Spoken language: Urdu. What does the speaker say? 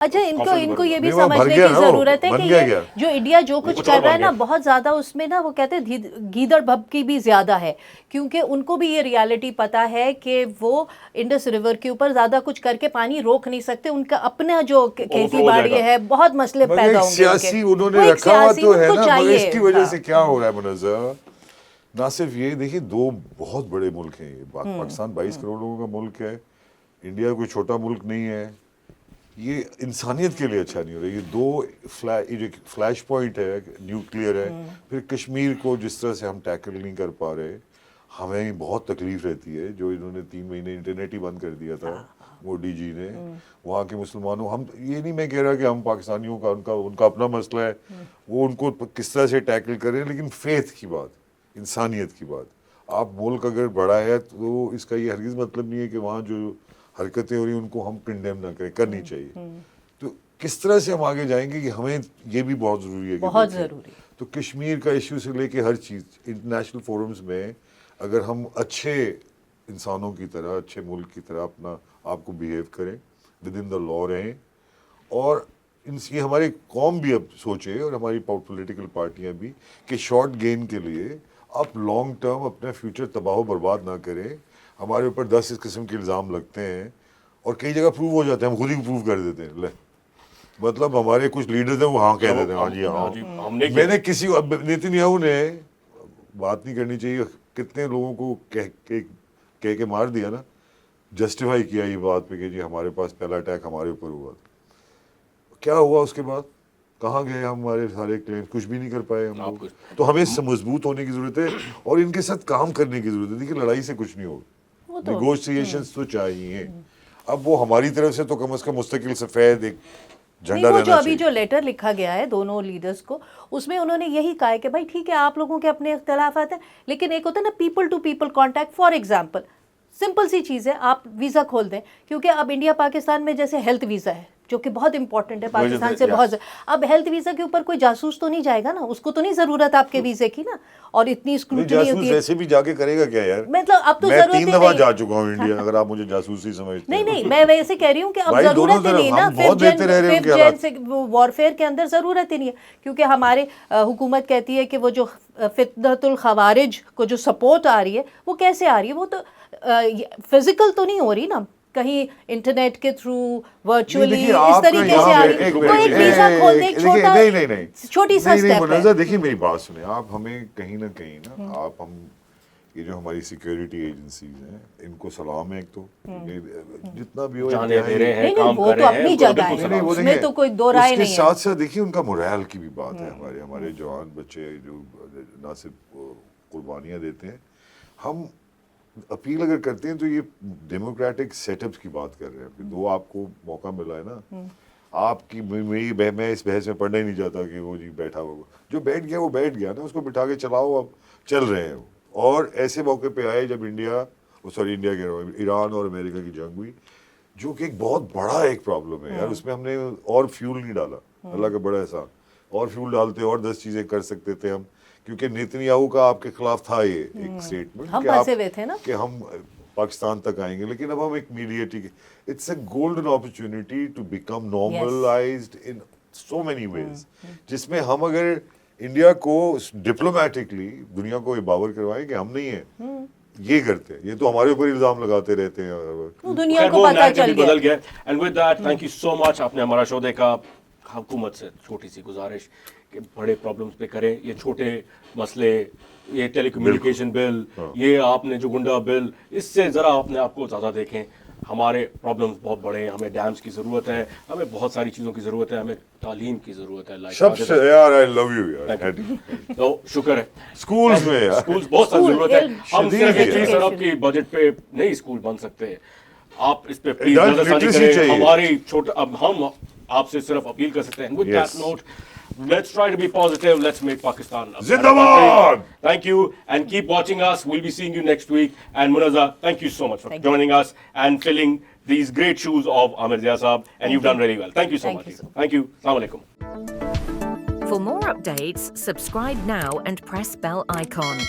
اچھا ان کو یہ بھی سمجھنے کی ضرورت ہے کہ یہ جو انڈیا جو کچھ کر رہا ہے نا بہت زیادہ اس میں نا وہ کہتے ہیں گیدڑ بھبکی بھی زیادہ ہے، کیونکہ ان کو بھی یہ ریالٹی پتہ ہے کہ وہ انڈس ریور کے اوپر زیادہ کچھ کر کے پانی روک نہیں سکتے، ان کا اپنا جو کھیتی باڑی ہے بہت مسئلے پیدا ہوں گے. سیاسی انہوں نے رکھا ہوا تو ہے نا، مگر اس کی وجہ سے کیا ہو رہا ہے منظر، نہ صرف یہ دیکھیں دو بہت بڑے ملک ہیں، پاکستان 22 کروڑ لوگوں کا ملک ہے، انڈیا کوئی چھوٹا ملک نہیں ہے، یہ انسانیت کے لیے اچھا نہیں ہو رہا. یہ دو فلیش پوائنٹ ہے، نیوکلیئر ہے، پھر کشمیر کو جس طرح سے ہم ٹیکل نہیں کر پا رہے، ہمیں بہت تکلیف رہتی ہے. جو انہوں نے 3 مہینے انٹرنیٹ ہی بند کر دیا تھا مودی جی نے، وہاں کے مسلمانوں، ہم یہ نہیں میں کہہ رہا کہ ہم پاکستانیوں کا ان کا اپنا مسئلہ ہے، وہ ان کو کس طرح سے ٹیکل کریں، لیکن فیتھ کی بات، انسانیت کی بات. آپ ملک اگر بڑا ہے تو اس کا یہ ہرگز مطلب نہیں ہے کہ وہاں جو حرکتیں ہو رہی ہیں ان کو ہم کنڈیم نہ کریں، کرنی چاہیے. تو کس طرح سے ہم آگے جائیں گے کہ ہمیں یہ بھی بہت ضروری ہے، بہت ضروری. تو کشمیر کا ایشو سے لے کے ہر چیز انٹرنیشنل فورمز میں اگر ہم اچھے انسانوں کی طرح، اچھے ملک کی طرح اپنا آپ کو بیہیو کریں، ود ان دا لا رہیں، اور یہ ہماری قوم بھی اب سوچے اور ہماری پولیٹیکل پارٹیاں بھی کہ شارٹ گین کے لیے آپ لانگ ٹرم اپنا فیوچر تباہ و برباد نہ کریں. ہمارے اوپر 10 اس قسم کے الزام لگتے ہیں اور کئی جگہ پروو ہو جاتے ہیں، ہم خود ہی پروو کر دیتے ہیں. مطلب ہمارے کچھ لیڈرز ہیں وہ ہاں کہہ دیتے ہیں، ہاں جی ہاں. میں نے کسی نیتن یاہو نے بات نہیں کرنی چاہیے، کتنے لوگوں کو کہہ کے مار دیا نا، جسٹیفائی کیا یہ بات پہ کہ جی ہمارے پاس پہلا اٹیک ہمارے اوپر ہوا. کیا ہوا اس کے بعد؟ کہاں گئے ہمارے سارے کلیم؟ کچھ بھی نہیں کر پائے ہم لوگ. تو ہمیں مضبوط ہونے کی ضرورت ہے اور ان کے ساتھ کام کرنے کی ضرورت ہے. دیکھیے لڑائی سے کچھ نہیں ہوگا، نیگوشیشنز تو چاہیے. اب وہ ہماری طرف سے تو کم از کم مستقل سفید ایک جھنڈا وہ رہنا جو ابھی چاہیے. جو لیٹر لکھا گیا ہے دونوں لیڈرز کو، اس میں انہوں نے یہی کہا ہے کہ بھائی ٹھیک ہے آپ لوگوں کے اپنے اختلافات ہیں، لیکن ایک ہوتا ہے نا people to people contact. For example simple سی چیز ہے، آپ ویزا کھول دیں، کیونکہ اب انڈیا پاکستان میں جیسے ہیلتھ ویزا ہے جو کہ بہت امپورٹنٹ ہے پاکستان سے بہت. اب ہیلتھ ویزا کے اوپر کوئی جاسوس تو نہیں جائے گا نا، اس کو تو نہیں ضرورت آپ کے ویزے کی نا، اور اتنی اسکروٹنی ہوتی ہے. جاسوس ایسے بھی جا کے کرے گا کیا یار؟ مطلب اب تو میں ضرورت 3 دفعہ جا چکا ہوں انڈیا، اگر آپ مجھے جاسوسی سمجھتے ہیں. نہیں میں ویسے کہہ رہی ہوں کہ اب ضرورت ہی نہیں نا، ففتھ جن سے وارفیئر کے اندر ضرورت ہی نہیں ہے، کیونکہ ہمارے حکومت کہتی ہے کہ وہ جو فتنۃ الخوارج کو جو سپورٹ آ رہی ہے وہ کیسے آ رہی ہے؟ وہ تو فزیکل تو نہیں ہو رہی نا، کہیں انٹرنیٹ کے تھرو ورچولی اس طریقے سے آ رہی ہے. تو ایک ویزا کھول دیں، چھوٹی سا اسٹیپ ہے. دیکھیے میری بات سنیں آپ، ہمیں کہیں نہ کہیں نا آپ، ہم یہ جو ہماری سیکیورٹی ایجنسیز ہیں ان کو سلام ہے. ایک تو جتنا بھی ہو وہ تو اپنی جگہ ہے، اس میں تو کوئی دو رائے نہیں ہے. اس کے ساتھ ساتھ دیکھیے ان کا مورال کی بھی بات ہے. ہمارے جوان بچے جو نہ صرف قربانیاں دیتے ہیں، ہم اپیل اگر کرتے ہیں تو یہ ڈیموکریٹک سیٹ اپس کی بات کر رہے ہیں. دو آپ کو موقع ملا ہے نا، آپ کی میں اس بحث میں پڑھنا ہی نہیں چاہتا کہ وہ جی بیٹھا ہوا، جو بیٹھ گیا وہ بیٹھ گیا نا، اس کو بٹھا کے چلاؤ. اب چل رہے ہیں. اور ایسے موقع پہ آئے جب انڈیا کے ایران اور امریکہ کی جنگ ہوئی، جو کہ ایک بہت بڑا ایک پرابلم ہے یار. اس میں ہم نے اور فیول نہیں ڈالا، اللہ کا بڑا احسان. اور فیول ڈالتے اور 10 چیزیں کر سکتے تھے ہم، کیونکہ نیتن یاہو کا آپ کے خلاف تھا یہ ایک اسٹیٹمنٹ کہ ہم پاکستان تک آئیں گے. لیکن اب ہم ایک meditating, it's a golden opportunity to become normalized in so many ways, جس میں ہم اگر انڈیا کو ڈپلومیٹکلی دنیا کو یہ باور کروائیں کہ ہم نہیں ہیں یہ کرتے، یہ تو ہمارے اوپر الزام لگاتے رہتے ہیں. دنیا کو پتہ چل بدل گیا. And with that thank you so much. آپ نے ہمارا شو دیکھا. حکومت سے چھوٹی سی گزارش کہ بڑے پرابلمس پہ کریں، یہ چھوٹے مسئلے، یہ ٹیلی کمیونیکیشن بل، یہ آپ نے جو گنڈا بل، اس سے ذرا اپنے آپ کو زیادہ دیکھیں. ہمارے پرابلمس بہت بڑے ہیں، ہمیں ڈیمز کی ضرورت ہے، ہمیں بہت ساری چیزوں کی ضرورت ہے، ہمیں تعلیم کی ضرورت ہے. سب سے یار آئی لو یو یار. تو شکر ہے اسکولز میں یار، اسکولز بہت ساری ضرورت ہے. ہم صرف 21 ارب کی بجٹ پہ نہیں اسکول بن سکتے. آپ اس پہ پلیز نظر ثانی کریں. ہماری چھوٹا، اب ہم آپ سے صرف اپیل کر سکتے ہیں. With that note, let's try to be positive. Let's make Pakistan a better country. Thank you and keep watching us. We'll be seeing you next week. And Munazza, thank you so much for joining us and filling these great shoes of Amir Zia Saab. And you've done really well. Thank you so much. Thank you. Assalamu alaikum. For more updates, subscribe now and press bell icon.